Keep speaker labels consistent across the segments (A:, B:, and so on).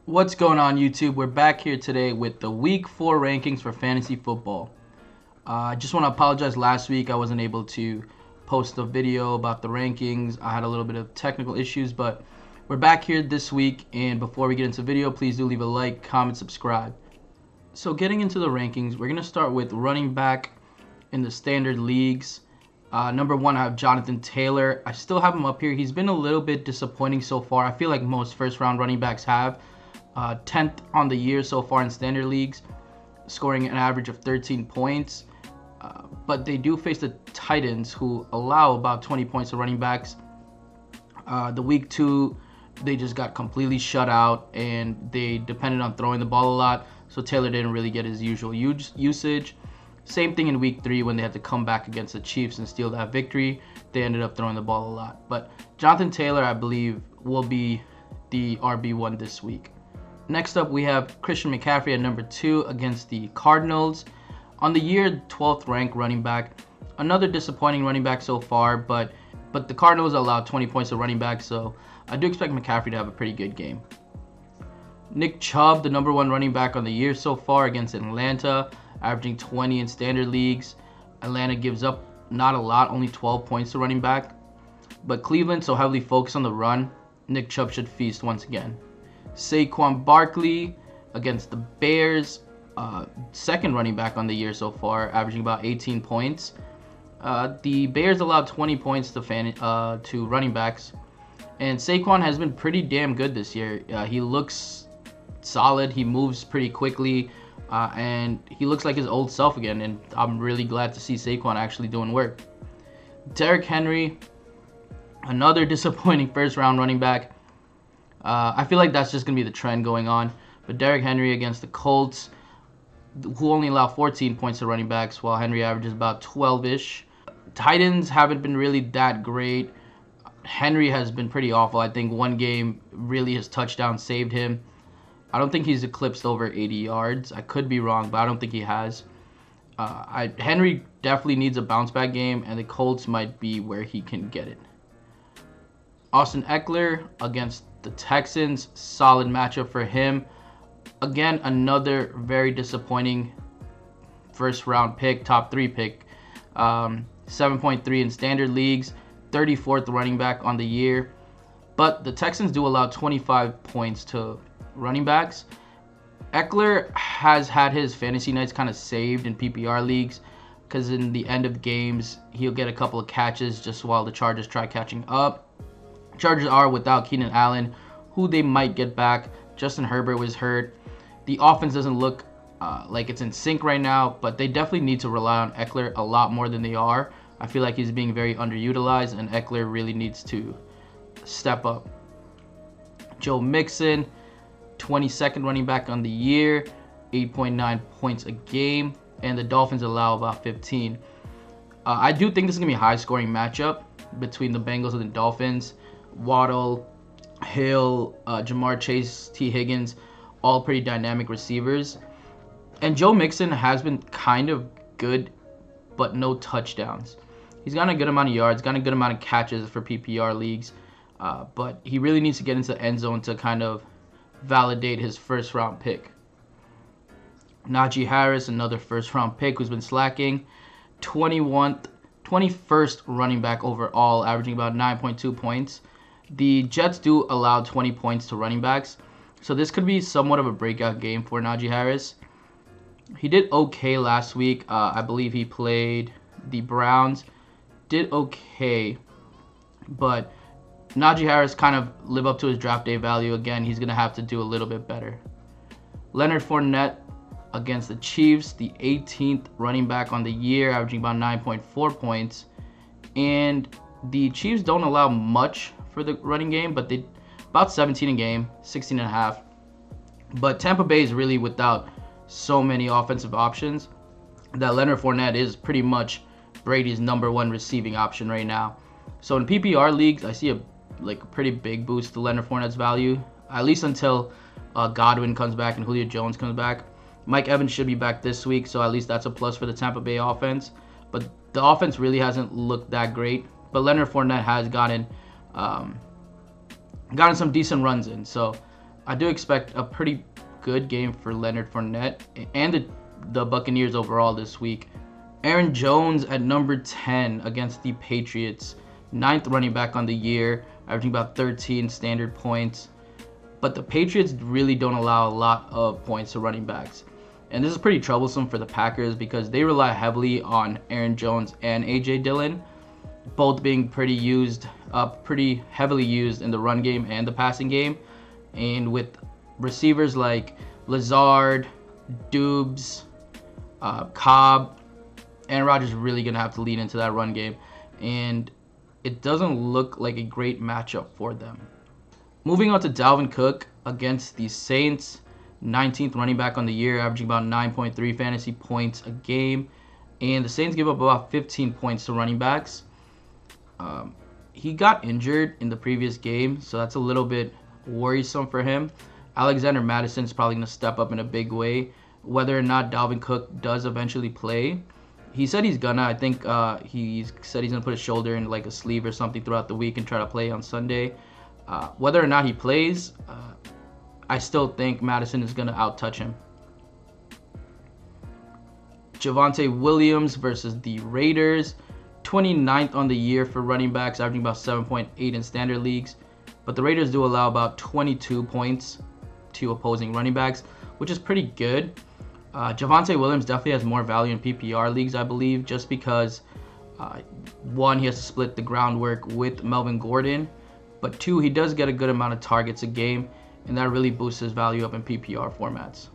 A: What's going on, YouTube? We're back here today with the Week 4 rankings for fantasy football. I just want to apologize. Last week I wasn't able to post a video about the rankings. I had a little bit of technical issues, but we're back here this week. And before we get into the video, please do leave a like, comment, subscribe. So getting into the rankings, we're going to start with running back in the standard leagues. Number 1, I have Jonathan Taylor. I still have him up here. He's been a little bit disappointing so far. I feel like most first-round running backs have. 10th on the year so far in standard leagues, scoring an average of 13 points. But they do face the Titans, who allow about 20 points to running backs. The week 2, they just got completely shut out, and they depended on throwing the ball a lot, so Taylor didn't really get his usual usage. Same thing in week 3 when they had to come back against the Chiefs and steal that victory. They ended up throwing the ball a lot. But Jonathan Taylor, I believe, will be the RB1 this week. Next up, we have Christian McCaffrey at number 2 against the Cardinals. On the year, 12th ranked running back. Another disappointing running back so far, but the Cardinals allowed 20 points to running back, so I do expect McCaffrey to have a pretty good game. Nick Chubb, the number 1 running back on the year so far against Atlanta, averaging 20 in standard leagues. Atlanta gives up not a lot, only 12 points to running back. But Cleveland so heavily focused on the run, Nick Chubb should feast once again. Saquon Barkley against the Bears, second running back on the year so far, averaging about 18 points. The Bears allowed 20 points to running backs, and Saquon has been pretty damn good this year. He looks solid, he moves pretty quickly, and he looks like his old self again, and I'm really glad to see Saquon actually doing work. Derrick Henry, another disappointing first-round running back. I feel like that's just going to be the trend going on. But Derrick Henry against the Colts, who only allow 14 points to running backs, while Henry averages about 12-ish. Titans haven't been really that great. Henry has been pretty awful. I think one game, really his touchdown saved him. I don't think he's eclipsed over 80 yards. I could be wrong, but I don't think he has. Henry definitely needs a bounce-back game, and the Colts might be where he can get it. Austin Eckler against the Texans, solid matchup for him. Again, another very disappointing first round pick, top 3 pick. 7.3 in standard leagues, 34th running back on the year. But the Texans do allow 25 points to running backs. Eckler has had his fantasy nights kind of saved in PPR leagues, because in the end of games, he'll get a couple of catches just while the Chargers try catching up. Chargers are without Keenan Allen, who they might get back. Justin Herbert was hurt. The offense doesn't look like it's in sync right now, but they definitely need to rely on Eckler a lot more than they are. I feel like he's being very underutilized, and Eckler really needs to step up. Joe Mixon, 22nd running back on the year, 8.9 points a game, and the Dolphins allow about 15. I do think this is going to be a high-scoring matchup between the Bengals and the Dolphins. Waddle, Hill, Jamar Chase, T. Higgins, all pretty dynamic receivers. And Joe Mixon has been kind of good, but no touchdowns. He's got a good amount of yards, got a good amount of catches for PPR leagues, but he really needs to get into the end zone to kind of validate his first-round pick. Najee Harris, another first-round pick who's been slacking, 21st running back overall, averaging about 9.2 points. The Jets do allow 20 points to running backs, so this could be somewhat of a breakout game for Najee Harris. He did okay last week. I believe he played the Browns. Did okay, but Najee Harris kind of lived up to his draft day value. Again, he's going to have to do a little bit better. Leonard Fournette against the Chiefs, the 18th running back on the year, averaging about 9.4 points. And the Chiefs don't allow much for the running game, but they about 17 a game, 16.5. But Tampa Bay is really without so many offensive options that Leonard Fournette is pretty much Brady's number 1 receiving option right now. So in PPR leagues, I see a pretty big boost to Leonard Fournette's value, at least until Godwin comes back and Julio Jones comes back. Mike Evans should be back this week, so at least that's a plus for the Tampa Bay offense. But the offense really hasn't looked that great. But Leonard Fournette has gotten some decent runs in. So I do expect a pretty good game for Leonard Fournette and the Buccaneers overall this week. Aaron Jones at number 10 against the Patriots. 9th running back on the year, averaging about 13 standard points. But the Patriots really don't allow a lot of points to running backs. And this is pretty troublesome for the Packers because they rely heavily on Aaron Jones and A.J. Dillon, both being pretty heavily used in the run game and the passing game. And with receivers like Lazard, Dubes, Cobb, Aaron Rodgers is really going to have to lean into that run game. And it doesn't look like a great matchup for them. Moving on to Dalvin Cook against the Saints. 19th running back on the year, averaging about 9.3 fantasy points a game. And the Saints give up about 15 points to running backs. He got injured in the previous game, so that's a little bit worrisome for him. Alexander Mattison is probably going to step up in a big way. Whether or not Dalvin Cook does eventually play, he said he's gonna. I think he said he's gonna put his shoulder in like a sleeve or something throughout the week and try to play on Sunday. Whether or not he plays, I still think Madison is gonna outtouch him. Javonte Williams versus the Raiders. 29th on the year for running backs, averaging about 7.8 in standard leagues. But the Raiders do allow about 22 points to opposing running backs, which is pretty good. Javonte Williams definitely has more value in PPR leagues, I believe, just because, one, he has to split the groundwork with Melvin Gordon, but two, he does get a good amount of targets a game, and that really boosts his value up in PPR formats.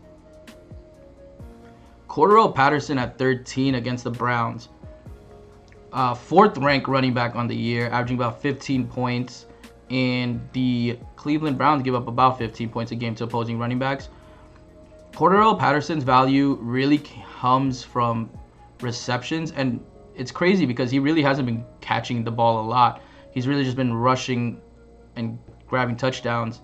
A: Cordarrelle Patterson at 13 against the Browns. 4th ranked running back on the year, averaging about 15 points, and the Cleveland Browns give up about 15 points a game to opposing running backs. Cordarrelle Patterson's value really comes from receptions, and it's crazy because he really hasn't been catching the ball a lot. He's really just been rushing and grabbing touchdowns,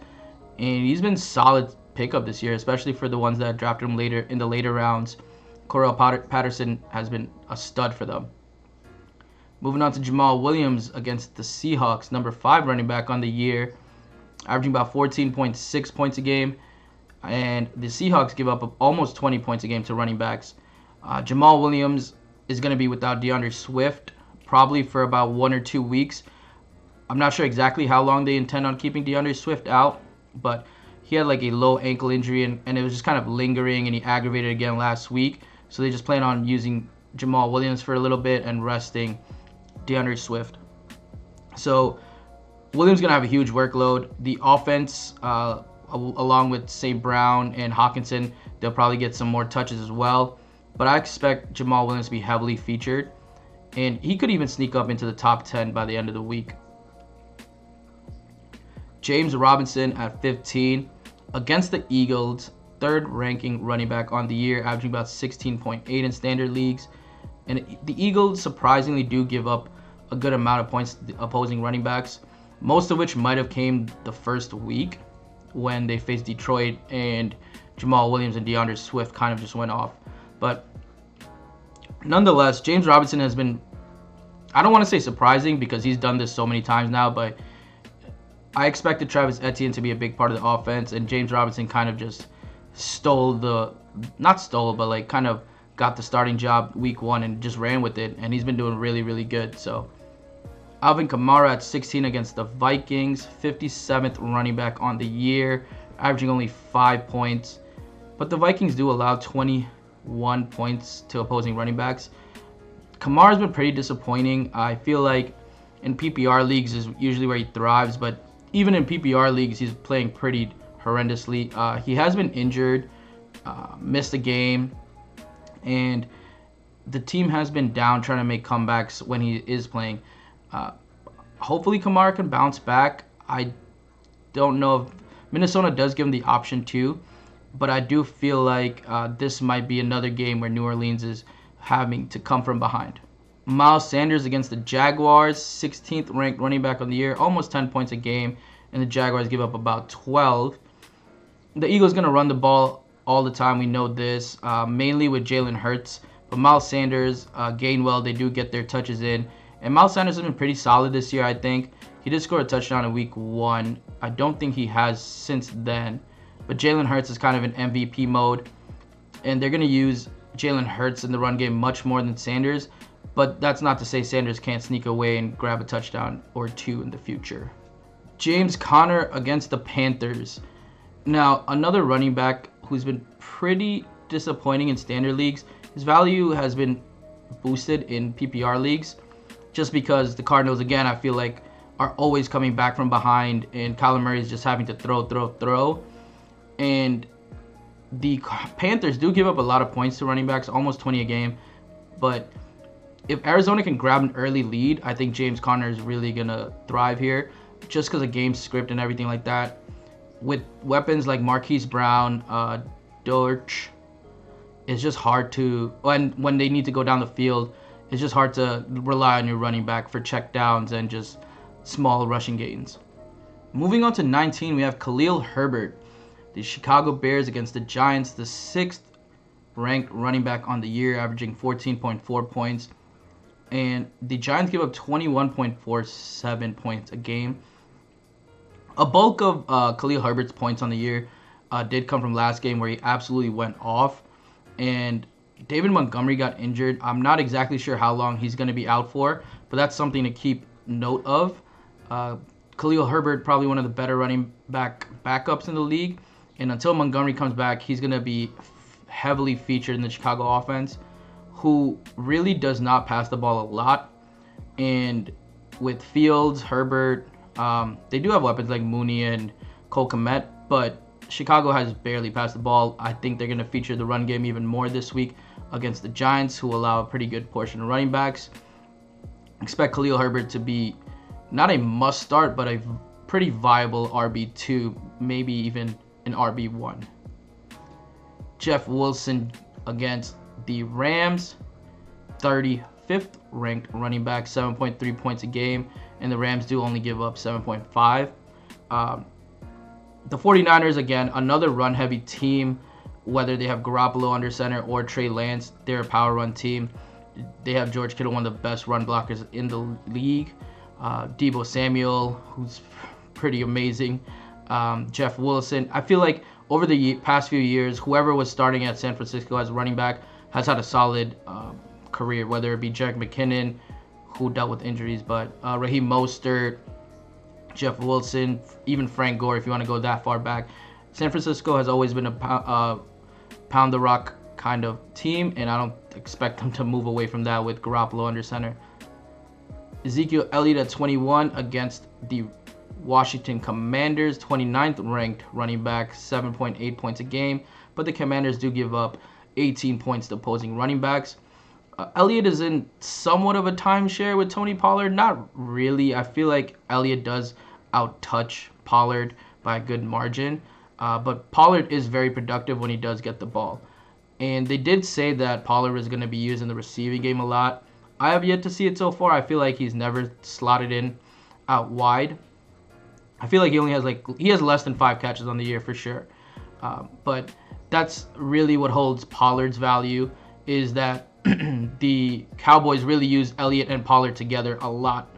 A: and he's been solid pickup this year, especially for the ones that drafted him later in the later rounds. Cordarrelle Patterson has been a stud for them. Moving on to Jamal Williams against the Seahawks, number 5 running back on the year, averaging about 14.6 points a game. And the Seahawks give up almost 20 points a game to running backs. Jamal Williams is going to be without DeAndre Swift probably for about 1 or 2 weeks. I'm not sure exactly how long they intend on keeping DeAndre Swift out, but he had like a low ankle injury and it was just kind of lingering, and he aggravated again last week. So they just plan on using Jamal Williams for a little bit and resting DeAndre Swift. So Williams going to have a huge workload. The offense, along with St. Brown and Hawkinson, they'll probably get some more touches as well. But I expect Jamal Williams to be heavily featured, and he could even sneak up into the top 10 by the end of the week. James Robinson at 15 against the Eagles, 3rd ranking running back on the year, averaging about 16.8 in standard leagues. And the Eagles surprisingly do give up a good amount of points to the opposing running backs, most of which might have came the first week when they faced Detroit and Jamal Williams and DeAndre Swift kind of just went off. But nonetheless, James Robinson has been, I don't want to say surprising because he's done this so many times now, but I expected Travis Etienne to be a big part of the offense, and James Robinson kind of just kind of got the starting job week 1 and just ran with it, and he's been doing really, really good. So Alvin Kamara at 16 against the Vikings, 57th running back on the year, averaging only 5 points. But the Vikings do allow 21 points to opposing running backs. Kamara's been pretty disappointing. I feel like in PPR leagues is usually where he thrives, but even in PPR leagues, he's playing pretty horrendously. He has been injured, missed a game, and the team has been down trying to make comebacks when he is playing. Hopefully Kamara can bounce back. I don't know if Minnesota does give him the option too, but I do feel like this might be another game where New Orleans is having to come from behind. Miles Sanders against the Jaguars, 16th ranked running back on the year, almost 10 points a game, and the Jaguars give up about 12. The Eagles going to run the ball all the time. We know this, mainly with Jalen Hurts. But Miles Sanders, Gainwell, they do get their touches in. And Miles Sanders has been pretty solid this year, I think. He did score a touchdown in week 1. I don't think he has since then. but Jalen Hurts is kind of in MVP mode, and they're going to use Jalen Hurts in the run game much more than Sanders, but that's not to say Sanders can't sneak away and grab a touchdown or two in the future. James Conner against the Panthers. Now, another running back who's been pretty disappointing in standard leagues. His value has been boosted in PPR leagues just because the Cardinals, again, I feel like are always coming back from behind, and Kyler Murray is just having to throw. And the Panthers do give up a lot of points to running backs, almost 20 a game. But if Arizona can grab an early lead, I think James Conner is really going to thrive here just because of game script and everything like that. With weapons like Marquise Brown, Dortch, it's just hard to, when they need to go down the field, it's just hard to rely on your running back for check downs and just small rushing gains. Moving on to 19, we have Khalil Herbert. The Chicago Bears against the Giants, the 6th ranked running back on the year, averaging 14.4 points. And the Giants give up 21.47 points a game. A bulk of Khalil Herbert's points on the year did come from last game where he absolutely went off. And David Montgomery got injured. I'm not exactly sure how long he's going to be out for, but that's something to keep note of. Khalil Herbert, probably one of the better running backups in the league. And until Montgomery comes back, he's going to be heavily featured in the Chicago offense, who really does not pass the ball a lot. And with Fields, Herbert, they do have weapons like Mooney and Cole Kmet, but Chicago has barely passed the ball. I think they're going to feature the run game even more this week against the Giants, who allow a pretty good portion of running backs. Expect Khalil Herbert to be not a must start, but a pretty viable RB2, maybe even an RB1. Jeff Wilson against the Rams, 35th ranked running back, 7.3 points a game, and the Rams do only give up 7.5. The 49ers, again, another run-heavy team, whether they have Garoppolo under center or Trey Lance, they're a power run team. They have George Kittle, one of the best run blockers in the league. Deebo Samuel, who's pretty amazing. Jeff Wilson. I feel like over the past few years, whoever was starting at San Francisco as a running back has had a solid career, whether it be Jerick McKinnon, who dealt with injuries, but Raheem Mostert, Jeff Wilson, even Frank Gore, if you want to go that far back. San Francisco has always been a pound the rock kind of team, and I don't expect them to move away from that with Garoppolo under center. Ezekiel Elliott at 21 against the Washington Commanders, 29th ranked running back, 7.8 points a game, but the Commanders do give up 18 points to opposing running backs. Elliott is in somewhat of a timeshare with Tony Pollard. Not really. I feel like Elliott does out-touch Pollard by a good margin, but Pollard is very productive when he does get the ball. And they did say that Pollard is going to be used in the receiving game a lot. I have yet to see it so far. I feel like he's never slotted in out wide. I feel like he has less than 5 catches on the year for sure. But that's really what holds Pollard's value, is that the Cowboys really use Elliott and Pollard together a lot.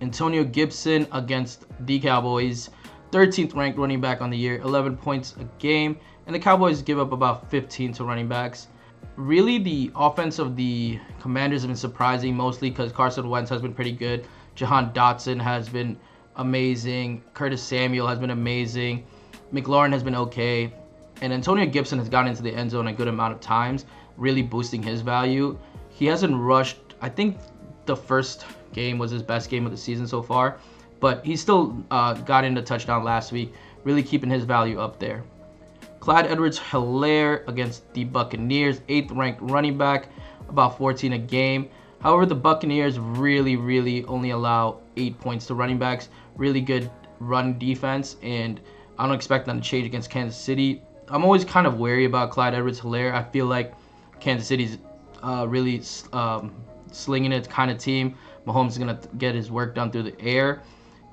A: Antonio Gibson against the Cowboys, 13th ranked running back on the year, 11 points a game, and the Cowboys give up about 15 to running backs. Really, the offense of the Commanders have been surprising, mostly because Carson Wentz has been pretty good. Jahan Dotson has been amazing. Curtis Samuel has been amazing. McLaurin has been okay. And Antonio Gibson has gotten into the end zone a good amount of times, really boosting his value. He hasn't rushed. I think the first game was his best game of the season so far, but he still got into touchdown last week, really keeping his value up there. Clyde Edwards-Helaire against the Buccaneers, 8th ranked running back, about 14 a game. However, the Buccaneers really only allow 8 points to running backs. Really good run defense, and I don't expect them to change against Kansas City. I'm always kind of wary about Clyde Edwards-Helaire. I feel like Kansas City's really slinging it kind of team. Mahomes is going to get his work done through the air.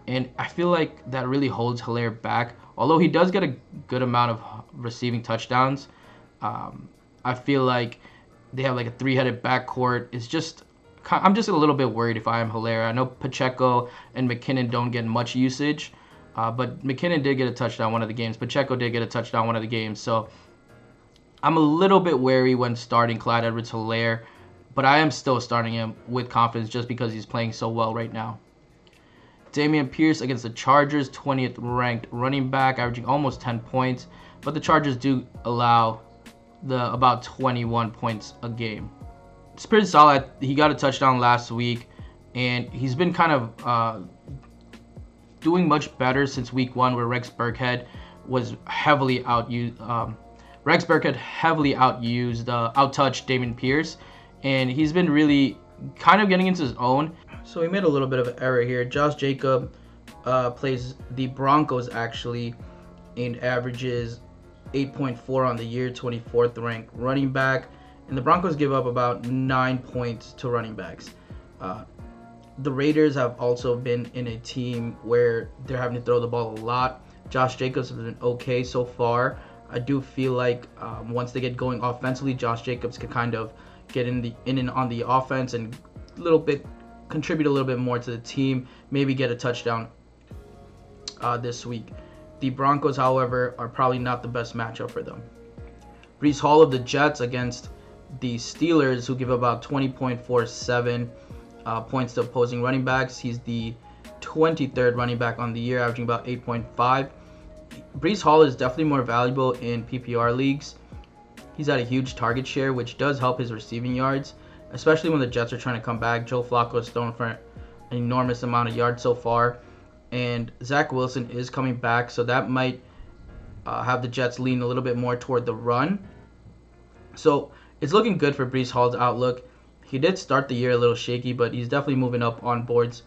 A: And I feel like that really holds Helaire back. Although he does get a good amount of receiving touchdowns, I feel like they have like a 3-headed backcourt. I'm just a little bit worried if I am Helaire. I know Pacheco and McKinnon don't get much usage, But McKinnon did get a touchdown one of the games. Pacheco did get a touchdown one of the games. So I'm a little bit wary when starting Clyde Edwards-Helaire, but I am still starting him with confidence just because he's playing so well right now. Dameon Pierce against the Chargers, 20th ranked running back, averaging almost 10 points. But the Chargers do allow about 21 points a game. It's pretty solid. He got a touchdown last week, and he's been kind of doing much better since week 1, where Rex Burkhead was heavily outused. Rex Burkhead heavily outtouched Dameon Pierce, and he's been really kind of getting into his own. So he made a little bit of an error here. Josh Jacob plays the Broncos actually, and averages 8.4 on the year, 24th ranked running back. And the Broncos give up about 9 points to running backs. The Raiders have also been in a team where they're having to throw the ball a lot. Josh Jacobs has been okay so far. I do feel like once they get going offensively, Josh Jacobs can kind of get in and on the offense and contribute a little bit more to the team, maybe get a touchdown this week. The Broncos, however, are probably not the best matchup for them. Breece Hall of the Jets against the Steelers, who give about 20.47 points to opposing running backs. He's the 23rd running back on the year, averaging about 8.5. Breece Hall is definitely more valuable in PPR leagues. He's had a huge target share, which does help his receiving yards, especially when the Jets are trying to come back. Joe Flacco has thrown for an enormous amount of yards so far, and Zach Wilson is coming back, so that might have the Jets lean a little bit more toward the run. So it's looking good for Breece Hall's outlook. He did start the year a little shaky, but he's definitely moving up on boards.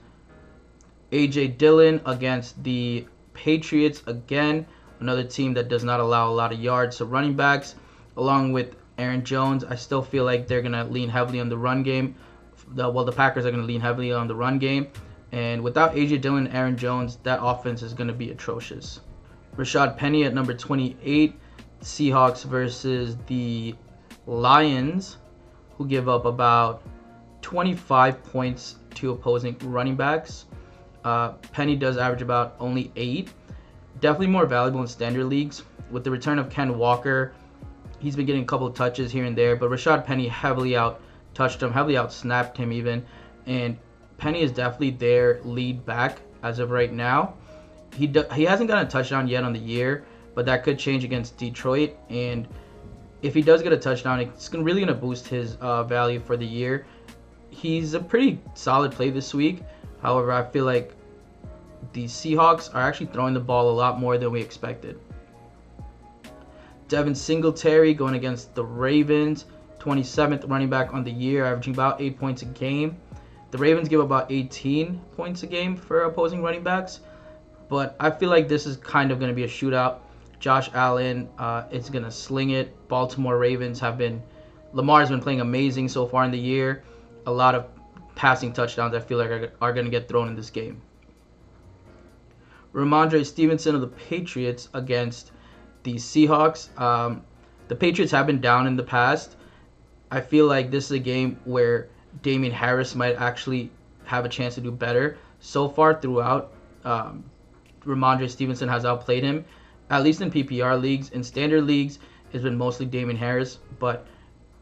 A: A.J. Dillon against the Patriots, again, another team that does not allow a lot of yards. So running backs, along with Aaron Jones, I still feel like they're going to lean heavily on the run game. The Packers are going to lean heavily on the run game. And without A.J. Dillon and Aaron Jones, that offense is going to be atrocious. Rashad Penny at number 28. Seahawks versus the Lions, who give up about 25 points to opposing running backs. Penny does average about only 8. Definitely more valuable in standard leagues. With the return of Ken Walker, he's been getting a couple of touches here and there, but Rashad Penny heavily out-touched him, heavily out-snapped him even, and Penny is definitely their lead back as of right now. He hasn't gotten a touchdown yet on the year, but that could change against Detroit, and if he does get a touchdown, it's really going to boost his value for the year. He's a pretty solid play this week. However, I feel like the Seahawks are actually throwing the ball a lot more than we expected. Devin Singletary going against the Ravens, 27th running back on the year, averaging about 8 points a game. The Ravens give about 18 points a game for opposing running backs, but I feel like this is kind of going to be a shootout. Josh Allen is going to sling it. Baltimore Ravens Lamar's been playing amazing so far in the year. A lot of passing touchdowns I feel like are going to get thrown in this game. Ramondre Stevenson of the Patriots against the Seahawks. The Patriots have been down in the past. I feel like this is a game where Damian Harris might actually have a chance to do better. So far throughout, Ramondre Stevenson has outplayed him, at least in PPR leagues. In standard leagues, it's been mostly Damian Harris. But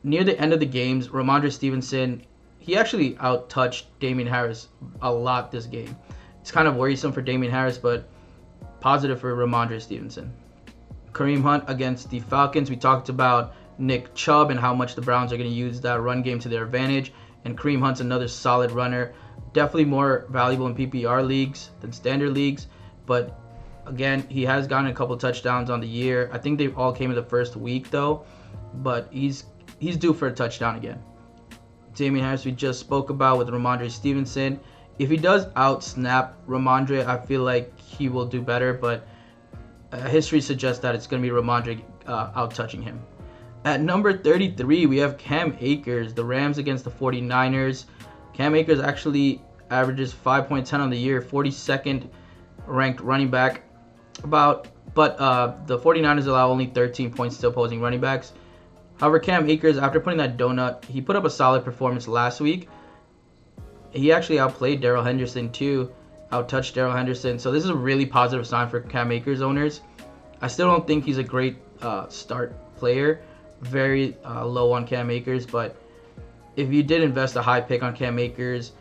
A: near the end of the games, Ramondre Stevenson, he actually outtouched Damian Harris a lot this game. It's kind of worrisome for Damian Harris, but positive for Ramondre Stevenson. Kareem Hunt against the Falcons. We talked about Nick Chubb and how much the Browns are going to use that run game to their advantage. And Kareem Hunt's another solid runner. Definitely more valuable in PPR leagues than standard leagues. But again, he has gotten a couple touchdowns on the year. I think they all came in the first week though. But he's due for a touchdown again. Damian Harris we just spoke about with Ramondre Stevenson. If he does out-snap Ramondre, I feel like he will do better. But history suggests that it's going to be Ramondre out-touching him. At number 33, we have Cam Akers, the Rams against the 49ers. Cam Akers actually averages 5.10 on the year, 42nd ranked running back. But the 49ers allow only 13 points to opposing running backs. However, Cam Akers, after putting that donut, he put up a solid performance last week. He actually outplayed Darrell Henderson too. out-touched Darrell Henderson. So this is a really positive sign for Cam Akers owners. I still don't think he's a great start player. Very low on Cam Akers, but if you did invest a high pick on Cam Akers,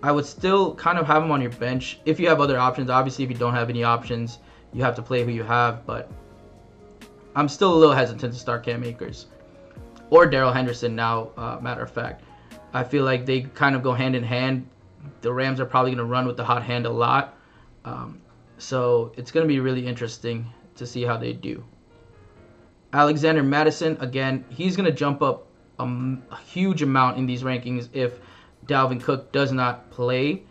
A: I would still kind of have him on your bench if you have other options. Obviously, if you don't have any options, you have to play who you have, but I'm still a little hesitant to start Cam Akers or Darrell Henderson now, matter of fact. I feel like they kind of go hand in hand. The Rams are probably going to run with the hot hand a lot. So it's going to be really interesting to see how they do. Alexander Mattison, again, he's going to jump up a huge amount in these rankings if Dalvin Cook does not play.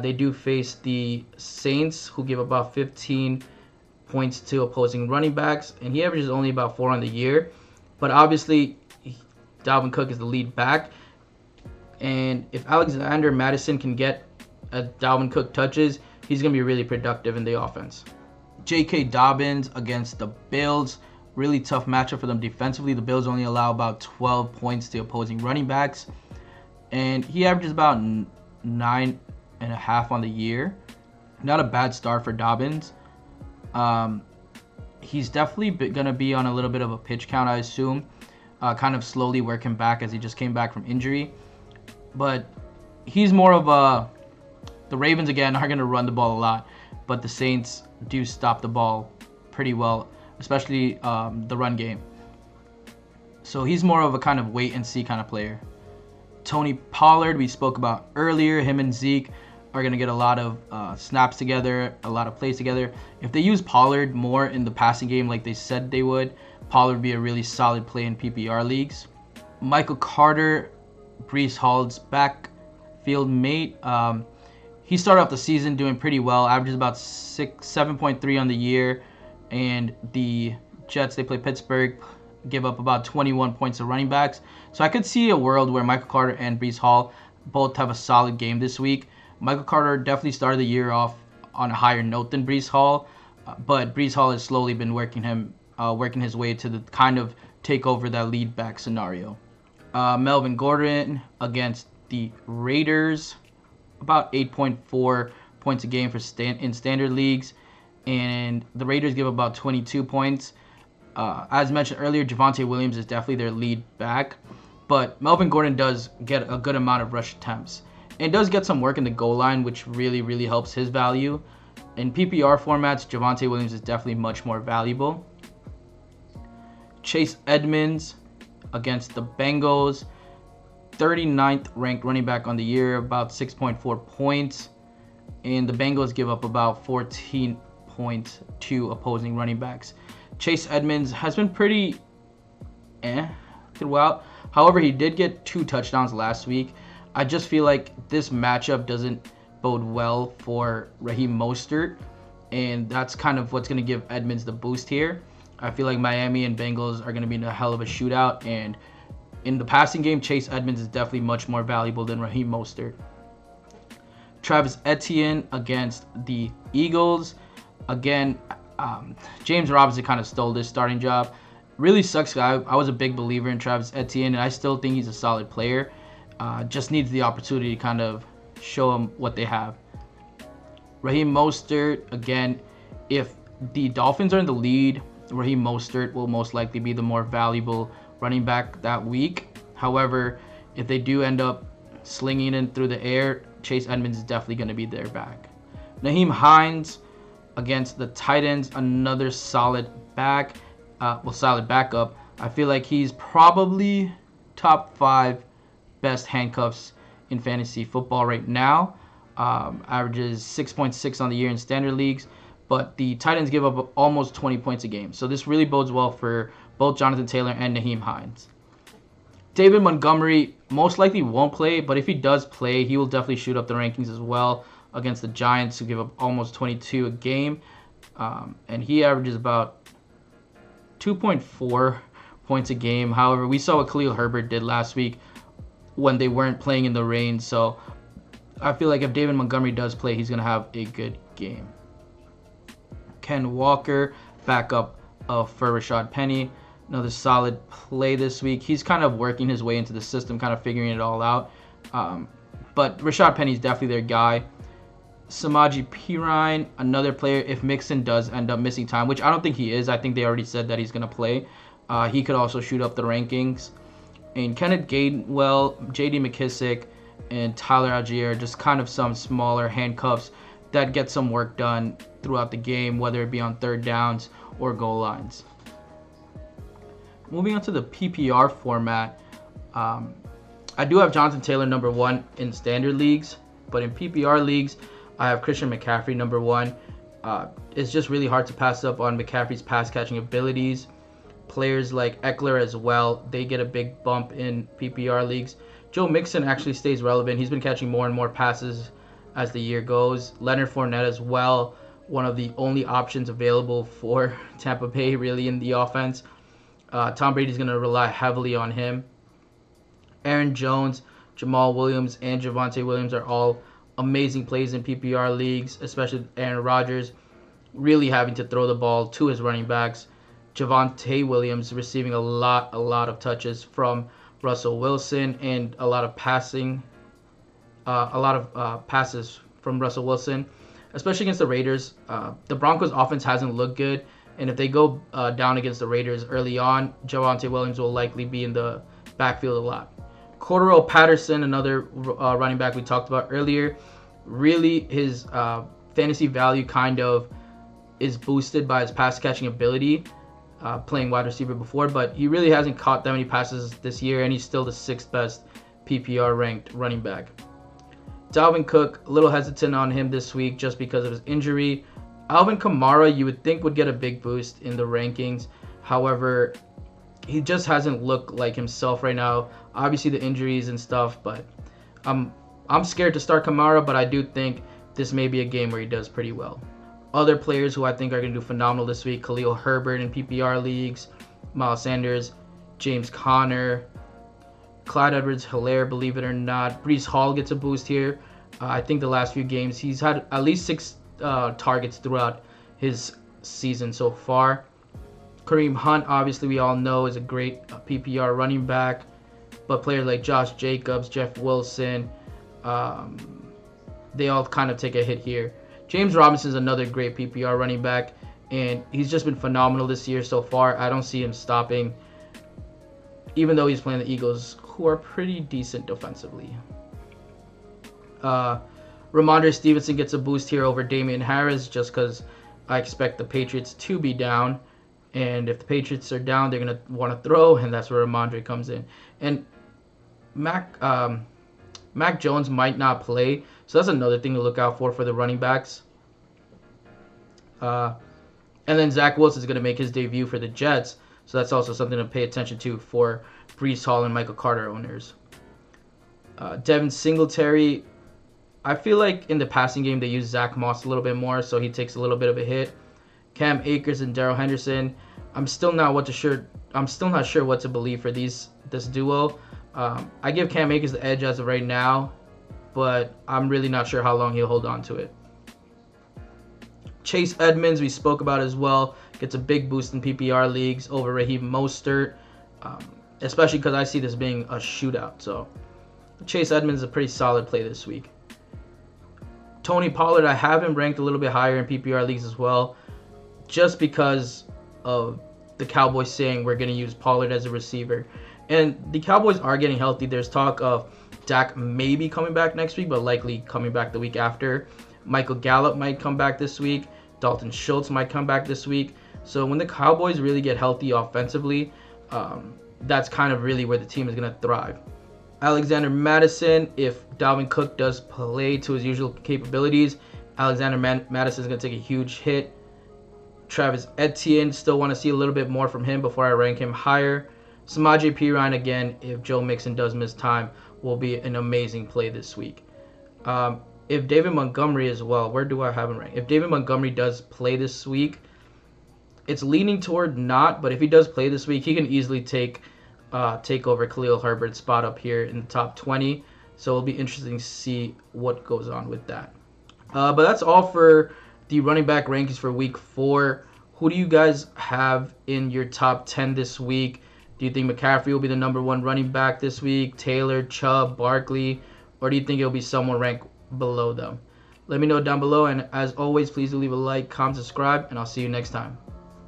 A: They do face the Saints, who give about 15 points to opposing running backs, and he averages only about 4 on the year. But obviously, Dalvin Cook is the lead back, and if Alexander Mattison can get Dalvin Cook touches, he's going to be really productive in the offense. J.K. Dobbins against the Bills. Really tough matchup for them defensively. The Bills only allow about 12 points to opposing running backs, and he averages about 9.5 on the year. Not a bad start for Dobbins. He's definitely going to be on a little bit of a pitch count, I assume. Kind of slowly working back as he just came back from injury. But he's more of a... The Ravens, again, are going to run the ball a lot. But the Saints do stop the ball pretty well, especially the run game. So he's more of a kind of wait-and-see kind of player. Tony Pollard, we spoke about earlier. Him and Zeke are going to get a lot of snaps together, a lot of plays together. If they use Pollard more in the passing game like they said they would, Pollard would be a really solid play in PPR leagues. Michael Carter, Breece Hall's backfield mate. He started off the season doing pretty well, averages about 7.3 on the year. And the Jets, they play Pittsburgh, give up about 21 points to running backs. So I could see a world where Michael Carter and Breece Hall both have a solid game this week. Michael Carter definitely started the year off on a higher note than Breece Hall, but Breece Hall has slowly been working his way to the kind of take over that lead back scenario. Melvin Gordon against the Raiders, about 8.4 points a game in standard leagues, and the Raiders give about 22 points. As mentioned earlier, Javonte Williams is definitely their lead back, but Melvin Gordon does get a good amount of rush attempts and does get some work in the goal line, which really, really helps his value. In PPR formats, Javonte Williams is definitely much more valuable. Chase Edmonds against the Bengals, 39th ranked running back on the year, about 6.4 points. And the Bengals give up about 14 points to opposing running backs. Chase Edmonds has been pretty throughout. However, he did get 2 touchdowns last week. I just feel like this matchup doesn't bode well for Raheem Mostert, and that's kind of what's going to give Edmonds the boost here. I feel like Miami and Bengals are going to be in a hell of a shootout, and in the passing game, Chase Edmonds is definitely much more valuable than Raheem Mostert. Travis Etienne against the Eagles. Again, James Robinson kind of stole this starting job. Really sucks. I was a big believer in Travis Etienne, and I still think he's a solid player. Just needs the opportunity to kind of show them what they have. Raheem Mostert, again, if the Dolphins are in the lead, Raheem Mostert will most likely be the more valuable running back that week. However, if they do end up slinging it through the air, Chase Edmonds is definitely going to be their back. Nyheim Hines against the Titans, another solid solid backup. I feel like he's probably top 5 best handcuffs in fantasy football right now. Averages 6.6 on the year in standard leagues, but the Titans give up almost 20 points a game. So this really bodes well for both Jonathan Taylor and Nyheim Hines. David Montgomery most likely won't play, but if he does play, he will definitely shoot up the rankings as well against the Giants, who give up almost 22 a game. And he averages about 2.4 points a game. However, we saw what Khalil Herbert did last week when they weren't playing in the rain. So I feel like if David Montgomery does play, he's going to have a good game. Ken Walker, backup for Rashad Penny. Another solid play this week. He's kind of working his way into the system, kind of figuring it all out. But Rashad Penny's definitely their guy. Samaje Perine, another player, if Mixon does end up missing time, which I don't think he is. I think they already said that he's going to play. He could also shoot up the rankings. And Kenneth Gainwell, J.D. McKissick, and Tyler Algier, just kind of some smaller handcuffs that get some work done throughout the game, whether it be on third downs or goal lines. Moving on to the PPR format, I do have Jonathan Taylor number 1 in standard leagues, but in PPR leagues, I have Christian McCaffrey number 1. It's just really hard to pass up on McCaffrey's pass catching abilities. Players like Eckler as well, they get a big bump in PPR leagues. Joe Mixon actually stays relevant. He's been catching more and more passes as the year goes. Leonard Fournette as well, one of the only options available for Tampa Bay really in the offense. Tom Brady's going to rely heavily on him. Aaron Jones, Jamal Williams, and Javonte Williams are all amazing plays in PPR leagues, especially Aaron Rodgers really having to throw the ball to his running backs. Javonte Williams receiving a lot of touches from Russell Wilson and a lot of passes from Russell Wilson, especially against the Raiders. The Broncos offense hasn't looked good, and if they go down against the Raiders early on, Javonte Williams will likely be in the backfield a lot. Cordarrelle Patterson, another running back we talked about earlier, really his fantasy value kind of is boosted by his pass catching ability. Playing wide receiver before, but he really hasn't caught that many passes this year, and he's still the 6th best PPR ranked running back. Dalvin Cook, a little hesitant on him this week just because of his injury. Alvin Kamara, you would think would get a big boost in the rankings. However, he just hasn't looked like himself right now. Obviously the injuries and stuff, but I'm scared to start Kamara, but I do think this may be a game where he does pretty well. Other players who I think are going to do phenomenal this week: Khalil Herbert in PPR leagues, Miles Sanders, James Conner, Clyde Edwards-Helaire, believe it or not. Breece Hall gets a boost here. I think the last few games he's had at least 6 targets throughout his season so far. Kareem Hunt, obviously we all know, is a great PPR running back, but players like Josh Jacobs, Jeff Wilson, they all kind of take a hit here. James Robinson is another great PPR running back, and he's just been phenomenal this year so far. I don't see him stopping, even though he's playing the Eagles, who are pretty decent defensively. Ramondre Stevenson gets a boost here over Damian Harris just because I expect the Patriots to be down, and if the Patriots are down, they're going to want to throw, and that's where Ramondre comes in. And Mac Jones might not play, so that's another thing to look out for the running backs. And then Zach Wilson is going to make his debut for the Jets, so that's also something to pay attention to for Breece Hall and Michael Carter owners. Devin Singletary, I feel like in the passing game they use Zach Moss a little bit more, so he takes a little bit of a hit. Cam Akers and Darrell Henderson, I'm still not sure what to believe for this duo. I give Cam Akers the edge as of right now, but I'm really not sure how long he'll hold on to it. Chase Edmonds, we spoke about as well, gets a big boost in PPR leagues over Raheem Mostert, especially because I see this being a shootout. So Chase Edmonds is a pretty solid play this week. Tony Pollard, I have him ranked a little bit higher in PPR leagues as well, just because of the Cowboys saying we're going to use Pollard as a receiver. And the Cowboys are getting healthy. There's talk of Dak maybe coming back next week, but likely coming back the week after. Michael Gallup might come back this week. Dalton Schultz might come back this week. So when the Cowboys really get healthy offensively, that's kind of really where the team is going to thrive. Alexander Mattison, if Dalvin Cook does play to his usual capabilities, Alexander Mattison is going to take a huge hit. Travis Etienne, still want to see a little bit more from him before I rank him higher. Samaje Perine, again, if Joe Mixon does miss time, will be an amazing play this week. If David Montgomery as well, where do I have him ranked? If David Montgomery does play this week, it's leaning toward not, but if he does play this week, he can easily take over Khalil Herbert's spot up here in the top 20. So it'll be interesting to see what goes on with that. But that's all for the running back rankings for week 4. Who do you guys have in your top 10 this week? Do you think McCaffrey will be the number 1 running back this week? Taylor, Chubb, Barkley? Or do you think it'll be someone ranked below them? Let me know down below, and as always, please leave a like, comment, subscribe, and I'll see you next time.